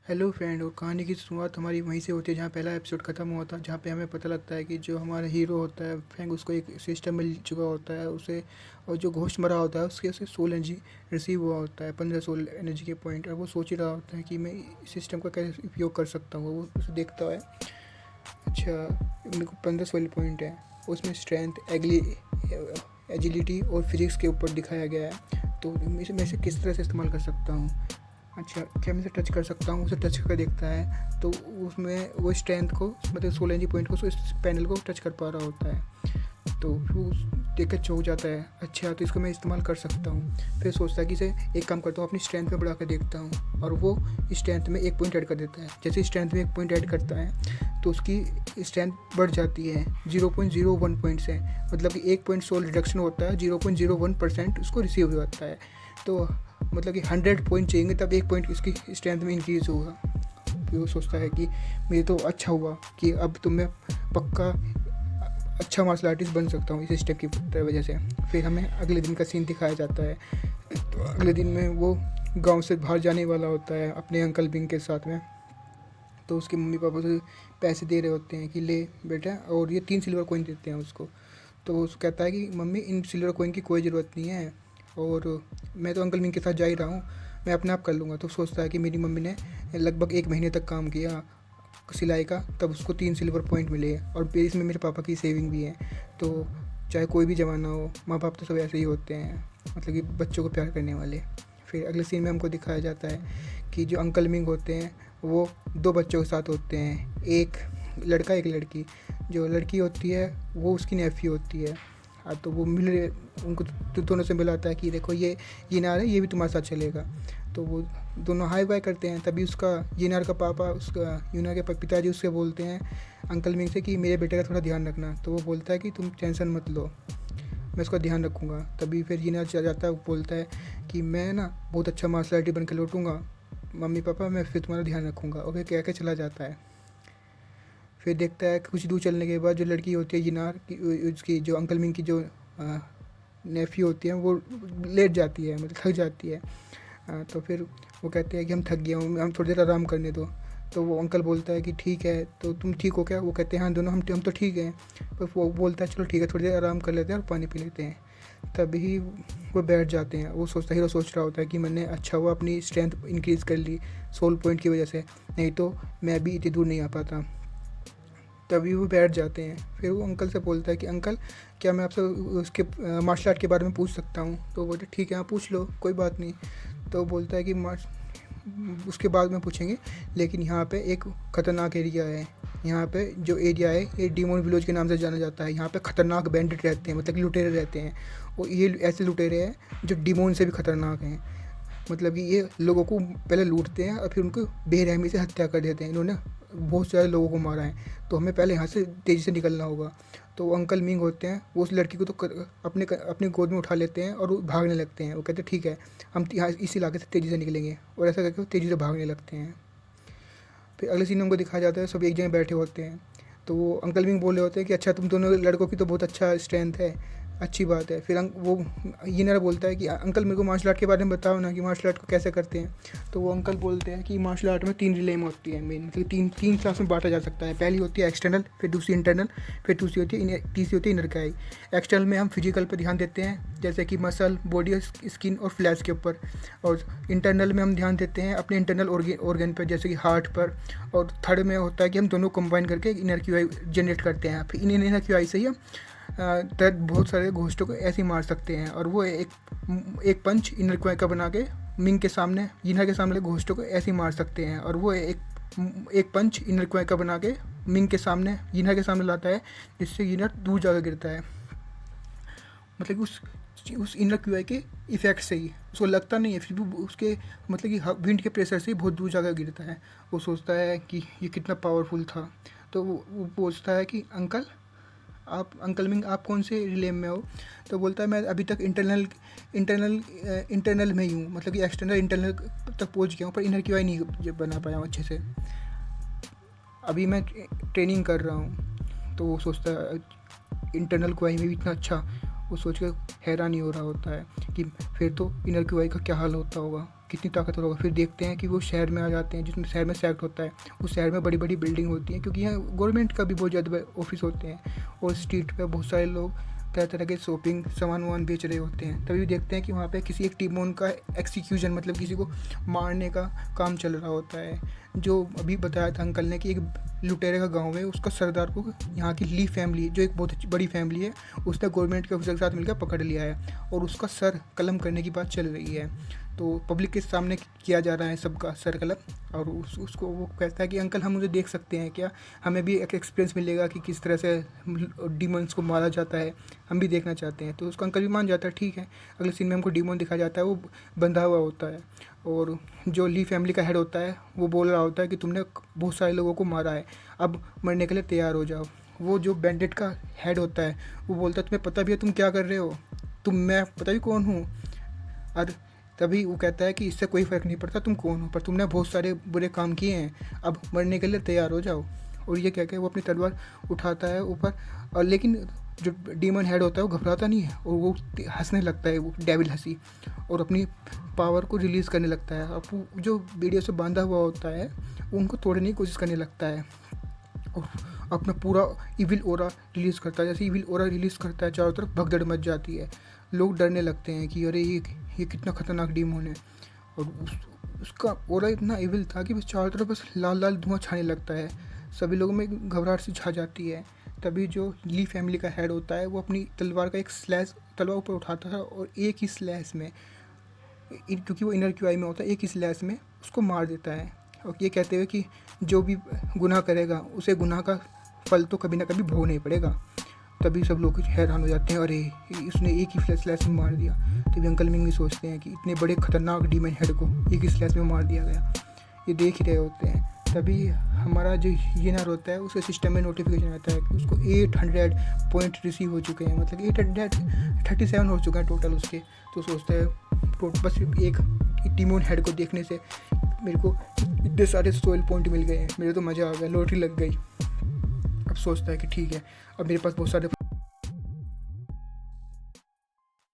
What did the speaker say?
Hello friend. और कहानी की शुरुआत हमारी वहीं से होती है जहाँ पहला एपिसोड ख़त्म हुआ था, जहाँ पे हमें पता लगता है कि जो हमारा हीरो होता है फ्रैंक, उसको एक सिस्टम मिल चुका होता है उसे। और जो घोस्ट मरा होता है उसके उसे सोल एनर्जी रिसीव हुआ होता है, 15 सोल एनर्जी के पॉइंट। और वो सोच ही रहा होता है कि मैं इस सिस्टम का कैसे उपयोग कर सकता हूँ। वो उसे देखता है, अच्छा मेरे को 15 सोल पॉइंट है, उसमें स्ट्रेंथ, एजिलिटी और फिजिक्स के ऊपर दिखाया गया है। तो मैं इसे किस तरह से इस्तेमाल कर सकता हूँ। अच्छा, क्या मैं इसे टच कर सकता हूँ? उसे टच करके देखता है तो उसमें वो स्ट्रेंथ को, मतलब 16 एनर्जी पॉइंट को, इस पैनल को टच कर पा रहा होता है। तो वो देख कर चौंक जाता है, अच्छा तो इसको मैं इस्तेमाल कर सकता हूँ। फिर सोचता है कि इसे एक काम करता हूँ, अपनी स्ट्रेंथ में बढ़ा कर देखता हूँ। और वो स्ट्रेंथ में एक पॉइंट ऐड कर देता है। जैसे स्ट्रेंथ में एक पॉइंट ऐड करता है तो उसकी स्ट्रेंथ बढ़ जाती है 0.01 पॉइंट से, मतलब कि 1 पॉइंट सोल रिडक्शन होता है, 0.01% उसको रिसीव होता है। तो मतलब कि 100 पॉइंट चाहिए तब 1 पॉइंट इसकी स्ट्रेंथ में इंक्रीज़ होगा। फिर वो सोचता है कि मेरे तो अच्छा हुआ कि अब तो मैं पक्का अच्छा मार्शल आर्टिस्ट बन सकता हूँ इस स्टेप की वजह से। फिर हमें अगले दिन का सीन दिखाया जाता है। तो अगले दिन में वो गांव से बाहर जाने वाला होता है अपने अंकल बिंग के साथ में। तो उसके मम्मी पापा उसे पैसे दे रहे होते हैं कि ले बेटा, और ये 3 सिल्वर कॉइन देते हैं उसको। तो वो कहता है कि मम्मी इन सिल्वर कॉइन की कोई ज़रूरत नहीं है, और मैं तो अंकल मिंग के साथ जा ही रहा हूँ, मैं अपने आप कर लूँगा। तो सोचता है कि मेरी मम्मी ने लगभग 1 महीने तक काम किया सिलाई का, तब उसको 3 सिल्वर पॉइंट मिले, और फिर इसमें मेरे पापा की सेविंग भी है। तो चाहे कोई भी ज़माना हो, माँ बाप तो सब ऐसे ही होते हैं, मतलब कि बच्चों को प्यार करने वाले। फिर अगले सीन में हमको दिखाया जाता है कि जो अंकल मिंग होते हैं वो 2 बच्चों के साथ होते हैं, एक लड़का एक लड़की। जो लड़की होती है वो उसकी नेफ़ी होती है। हाँ, तो वो मिल रहे उनको, तो दोनों से मिलाता है कि देखो ये नार है, ये भी तुम्हारे साथ चलेगा। तो वो दोनों हाई बाय करते हैं। तभी उसका यूनार का पापा, उसका यूनार के पिताजी उससे बोलते हैं अंकल मिंग से कि मेरे बेटे का थोड़ा ध्यान रखना। तो वो बोलता है कि तुम टेंशन मत लो, मैं उसका ध्यान रखूँगा। तभी फिर यूनार चला जाता है, वो बोलता है कि मैं ना बहुत अच्छा मार्शल आर्टिस्ट बन के लौटूँगा, मम्मी पापा मैं फिर तुम्हारा ध्यान रखूँगा। ओके कह के चला जाता है। फिर देखता है कि कुछ दूर चलने के बाद जो लड़की होती है यिनार की, उसकी जो अंकल मिंग की जो नेफ़ी होती है, वो लेट जाती है, मतलब थक जाती है। तो फिर वो कहते हैं कि हम थक गए हूँ, हम थोड़ी देर आराम करने दो। तो वो अंकल बोलता है कि ठीक है, तो तुम ठीक हो क्या? वो कहते हैं हाँ दोनों हम तो ठीक हैं। पर वो बोलता है चलो ठीक है, थोड़ी देर आराम कर लेते हैं और पानी पी लेते हैं। तभी वो बैठ जाते हैं। वो सोचता, हीरो सोच रहा होता है कि मैंने अच्छा हुआ अपनी स्ट्रेंथ इंक्रीज़ कर ली सोल पॉइंट की वजह से, नहीं तो मैं अभी इतनी दूर नहीं आ पाता। तभी वो बैठ जाते हैं। फिर वो अंकल से बोलता है कि अंकल क्या मैं आपसे उसके मार्शल आर्ट के बारे में पूछ सकता हूँ? तो बोलते ठीक है हाँ पूछ लो, कोई बात नहीं। तो बोलता है कि उसके बाद में पूछेंगे, लेकिन यहाँ पे एक ख़तरनाक एरिया है। यहाँ पे जो एरिया है ये डीमोन विलेज के नाम से जाना जाता है। यहाँ पे ख़तरनाक बैंडिट रहते हैं, मतलब कि लुटेरे रहते हैं। और ये ऐसे लुटेरे हैं जो डीमोन से भी ख़तरनाक हैं। मतलब कि ये लोगों को पहले लूटते हैं और फिर उनको बेरहमी से हत्या कर देते हैं। इन्होंने बहुत सारे लोगों को मारा है, तो हमें पहले यहाँ से तेज़ी से निकलना होगा। तो वो अंकल मिंग होते हैं, वो उस लड़की को तो अपने गोद में उठा लेते हैं और वो भागने लगते हैं। वो कहते हैं ठीक है हम यहाँ इस इलाके से तेज़ी से निकलेंगे, और ऐसा करके वो तेज़ी से भागने लगते हैं। फिर अगले सीन में हमको दिखाया जाता है सब एक जगह बैठे होते हैं। तो वो अंकल मिंग बोल रहे होते हैं कि अच्छा तुम दोनों लड़कों की तो बहुत अच्छा स्ट्रेंथ है, अच्छी बात है। फिर वो ये बोलता है कि अंकल मेरे को मार्शल आर्ट के बारे में बताओ ना कि मार्शल आर्ट को कैसे करते हैं। तो वो अंकल बोलते हैं कि मार्शल आर्ट में 3 रिलेम होती है मेन, मतलब तीन क्लास में बांटा जा सकता है। पहली होती है एक्सटर्नल, फिर दूसरी इंटरनल, फिर दूसरी होती है तीसरी होती है इनर काई। एक्सटर्नल में हम फिजिकल पर ध्यान देते हैं, जैसे कि मसल, बॉडी, स्किन और फ्लैश के ऊपर। और इंटरनल में हम ध्यान देते हैं अपने इंटरनल ऑर्गन पर, जैसे कि हार्ट पर। और थर्ड में होता है कि हम दोनों कंबाइन करके इनर क्यूआई जनरेट करते हैं। फिर इन इनर क्यूआई से ही हम बहुत सारे घोस्टों को ऐसे ही मार सकते हैं। और वो एक पंच इनर क्यूआई का बना के मिंग के सामने, यिनर के सामने घोस्टों को ऐसे ही मार सकते हैं। और वो एक पंच इनर क्यूआई का बना के मिंग के सामने, यिनर के सामने लाता है, जिससे यिनर दूर जाकर गिरता है। मतलब कि उस इनर क्यूआई के इफेक्ट से ही उसको लगता नहीं है, फिर भी उसके मतलब कि विंड के प्रेशर से ही बहुत दूर जाकर गिरता है। वो सोचता है कि ये कितना पावरफुल था। तो वो पूछता है कि अंकल मिंग आप कौन से रिले में हो? तो बोलता है मैं अभी तक इंटरनल में ही हूँ, मतलब कि एक्सटर्नल इंटरनल तक पहुँच गया हूँ, पर इनर क्यूआई नहीं बना पाया हूँ अच्छे से, अभी मैं ट्रेनिंग कर रहा हूँ। तो वो सोचता है इंटरनल क्यूआई में भी इतना अच्छा, वो सोच कर हैरान ही हो रहा होता है कि फिर तो इनर क्यूआई का क्या हाल होता होगा। कितनी ताकतवर होगा। फिर देखते हैं कि वो शहर में आ जाते हैं, जिसमें शहर में सेक्ट होता है। उस शहर में बड़ी बड़ी बिल्डिंग होती हैं, क्योंकि यहाँ गवर्नमेंट का भी बहुत ज़्यादा ऑफिस होते हैं, और स्ट्रीट पे बहुत सारे लोग तरह तरह के शॉपिंग सामान वामान बेच रहे होते हैं। तभी देखते हैं कि वहाँ पे किसी एक टीमोन का एक्सिक्यूशन, मतलब किसी को मारने का काम चल रहा होता है। जो अभी बताया था अंकल ने कि एक लुटेरे का गांव है, उसका सरदार को यहाँ की ली फैमिली, जो एक बहुत बड़ी फैमिली है, उसने गवर्नमेंट के ऑफिसर के साथ मिलकर पकड़ लिया है, और उसका सर कलम करने की बात चल रही है। तो पब्लिक के सामने किया जा रहा है सबका सर कलम, और उसको वो कहता है कि अंकल हम मुझे देख सकते हैं क्या, हमें भी एक एक्सपीरियंस मिलेगा कि किस तरह से डीमंस को मारा जाता है, हम भी देखना चाहते हैं। तो उसका अंकल भी मान जाता है, ठीक है। अगले सीन में हमको डीमन दिखाया जाता है, वो बंधा हुआ होता है, और जो ली फैमिली का हेड होता है वो बोल रहा होता है कि तुमने बहुत सारे लोगों को मारा है, अब मरने के लिए तैयार हो जाओ। वो जो बैंडेड का हेड होता है वो बोलता है तुम्हें पता भी है तुम क्या कर रहे हो, मैं पता भी कौन हूँ। और तभी वो कहता है कि इससे कोई फ़र्क नहीं पड़ता तुम कौन हो, पर तुमने बहुत सारे बुरे काम किए हैं, अब मरने के लिए तैयार हो जाओ। और ये कह के वो अपनी तलवार उठाता है ऊपर, और लेकिन जो डीमन हेड होता है वो घबराता नहीं है, और वो हंसने लगता है, वो डेविल हंसी, और अपनी पावर को रिलीज़ करने लगता है। अब वो जो वीडियो से बांधा हुआ होता है उनको तोड़ने की कोशिश करने लगता है, और अपना पूरा इविल ओरा रिलीज़ करता है। जैसे इविल ओरा रिलीज़ करता है चारों तरफ भगदड़ मच जाती है, लोग डरने लगते हैं कि अरे ये कितना खतरनाक डीमन है। और उसका ओरा इतना इविल था कि बस चारों तरफ बस लाल लाल धुआं छाने लगता है, सभी लोगों में घबराहट सी छा जाती है। तभी जो ली फैमिली का हेड होता है वो अपनी तलवार का एक स्लैश तलवार ऊपर उठाता है, और एक ही स्लैश में, क्योंकि वो इनर क्यू आई में होता है, एक ही स्लैश में उसको मार देता है। और ये कहते हुए कि जो भी गुनाह करेगा उसे गुनाह का फल तो कभी ना कभी भोगना ही पड़ेगा। तभी सब लोग हैरान हो जाते हैं, अरे उसने एक ही स्लैश में मार दिया। तभी अंकल मिंग भी सोचते हैं कि इतने बड़े खतरनाक डीमन हेड को एक ही स्लैश में मार दिया गया। ये देख ही रहे होते हैं। तभी हमारा जो येनर होता है उसके सिस्टम में नोटिफिकेशन आता है कि उसको 800 पॉइंट रिसीव हो चुके हैं, मतलब 837 हो चुका है टोटल उसके। तो सोचता है बस एक डीमन हेड को देखने से मेरे को इतने सारे सोल पॉइंट मिल गए हैं, मेरे तो मज़ा आ गया, लॉटरी लग गई। अब सोचता है कि ठीक है, अब मेरे पास बहुत सारे